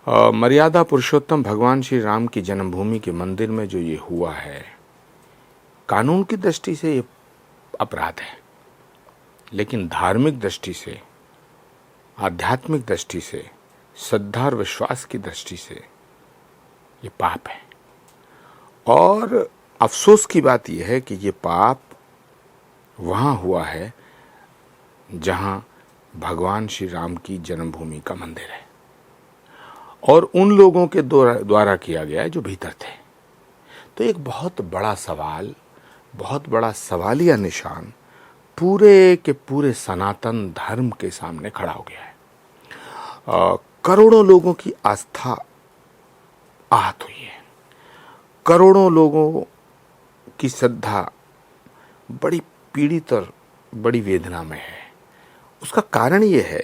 मर्यादा पुरुषोत्तम भगवान श्री राम की जन्मभूमि के मंदिर में जो ये हुआ है, कानून की दृष्टि से ये अपराध है, लेकिन धार्मिक दृष्टि से, आध्यात्मिक दृष्टि से, श्रद्धा और विश्वास की दृष्टि से ये पाप है। और अफसोस की बात यह है कि ये पाप वहाँ हुआ है जहाँ भगवान श्री राम की जन्मभूमि का मंदिर है, और उन लोगों के द्वारा किया गया है जो भीतर थे। तो एक बहुत बड़ा सवाल, बहुत बड़ा सवालिया निशान पूरे के पूरे सनातन धर्म के सामने खड़ा हो गया है। करोड़ों लोगों की आस्था आहत हुई है, करोड़ों लोगों की श्रद्धा बड़ी पीड़ित और बड़ी वेदना में है। उसका कारण ये है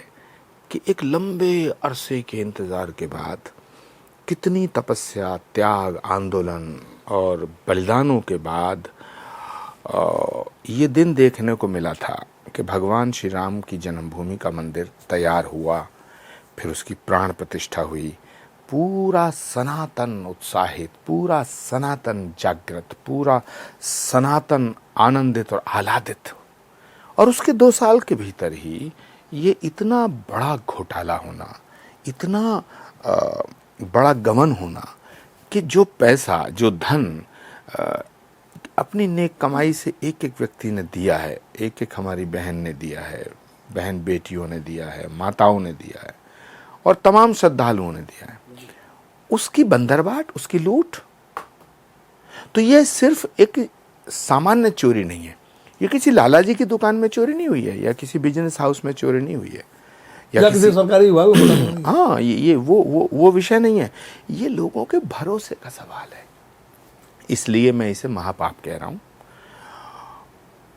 कि एक लंबे अरसे के इंतज़ार के बाद, कितनी तपस्या, त्याग, आंदोलन और बलिदानों के बाद ये दिन देखने को मिला था कि भगवान श्री राम की जन्मभूमि का मंदिर तैयार हुआ, फिर उसकी प्राण प्रतिष्ठा हुई। पूरा सनातन उत्साहित, पूरा सनातन जागृत, पूरा सनातन आनंदित और आह्लादित। और उसके 2 साल के भीतर ही ये इतना बड़ा घोटाला होना, इतना बड़ा गमन होना कि जो पैसा, जो धन अपनी नेक कमाई से एक एक व्यक्ति ने दिया है, एक एक हमारी बहन ने दिया है, बहन बेटियों ने दिया है, माताओं ने दिया है और तमाम श्रद्धालुओं ने दिया है, उसकी बंदरबाट, उसकी लूट। तो ये सिर्फ एक सामान्य चोरी नहीं है, ये किसी लाला जी की दुकान में चोरी नहीं हुई है, या किसी बिजनेस हाउस में चोरी नहीं हुई है, या किसी सरकारी विभाग में। हाँ, ये वो विषय नहीं है, ये लोगों के भरोसे का सवाल है। इसलिए मैं इसे महापाप कह रहा हूँ,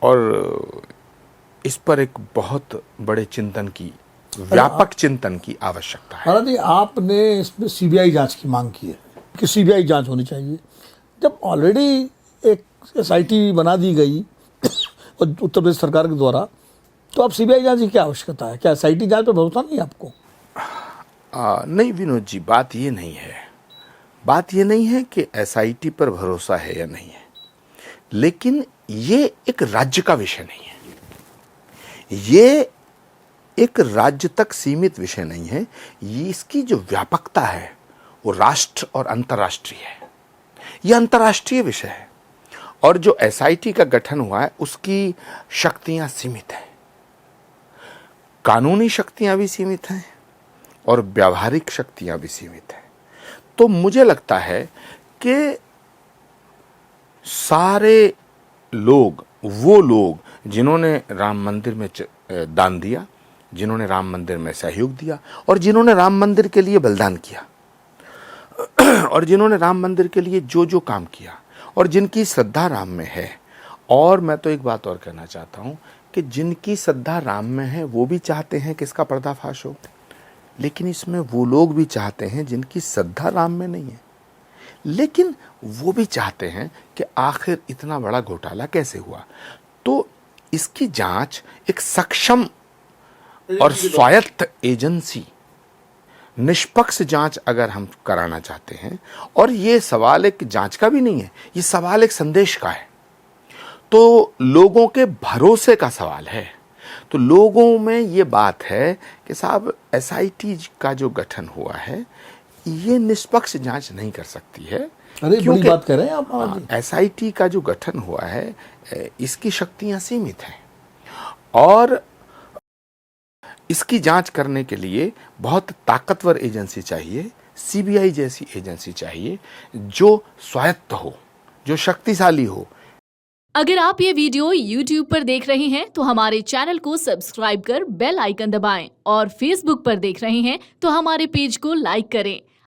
और इस पर एक बहुत बड़े चिंतन की, व्यापक चिंतन की आवश्यकता है। महाराज जी, आपने इसमें सीबीआई जांच की मांग की है कि सीबीआई जांच होनी चाहिए। जब ऑलरेडी एक एसआईटी बना दी गई उत्तर प्रदेश सरकार के द्वारा, तो अब सीबीआई जांच की क्या आवश्यकता है? क्या एसआईटी जांच पर भरोसा नहीं है आपको? नहीं विनोद जी, बात ये नहीं है। बात ये नहीं है कि एसआईटी पर भरोसा है या नहीं है, लेकिन ये एक राज्य का विषय नहीं है, ये एक राज्य तक सीमित विषय नहीं है। ये इसकी जो व्यापकता है वो राष्ट्र और अंतर्राष्ट्रीय है, ये अंतर्राष्ट्रीय विषय है। और जो एसआईटी का गठन हुआ है उसकी शक्तियां सीमित हैं, कानूनी शक्तियां भी सीमित हैं और व्यावहारिक शक्तियां भी सीमित हैं। तो मुझे लगता है कि सारे लोग, वो लोग जिन्होंने राम मंदिर में दान दिया, जिन्होंने राम मंदिर में सहयोग दिया, और जिन्होंने राम मंदिर के लिए बलिदान किया, और जिन्होंने राम मंदिर के लिए जो जो काम किया, और जिनकी श्रद्धा राम में है। और मैं तो एक बात और कहना चाहता हूं कि जिनकी श्रद्धा राम में है वो भी चाहते हैं कि इसका पर्दाफाश हो, लेकिन इसमें वो लोग भी चाहते हैं जिनकी श्रद्धा राम में नहीं है, लेकिन वो भी चाहते हैं कि आखिर इतना बड़ा घोटाला कैसे हुआ। तो इसकी जांच एक सक्षम और स्वायत्त एजेंसी, निष्पक्ष जांच अगर हम कराना चाहते हैं, और ये सवाल एक जांच का भी नहीं है, ये सवाल एक संदेश का है, तो लोगों के भरोसे का सवाल है। तो लोगों में ये बात है कि साहब, एसआईटी का जो गठन हुआ है ये निष्पक्ष जांच नहीं कर सकती है। अरे बड़ी बात कह रहे हैं आप। एसआईटी का जो गठन हुआ है इसकी शक्तियां सीमित हैं, और इसकी जांच करने के लिए बहुत ताकतवर एजेंसी चाहिए, सीबीआई जैसी एजेंसी चाहिए जो स्वायत्त हो, जो शक्तिशाली हो। अगर आप ये वीडियो YouTube पर देख रहे हैं तो हमारे चैनल को सब्सक्राइब कर बेल आइकन दबाएं, और Facebook पर देख रहे हैं तो हमारे पेज को लाइक करें।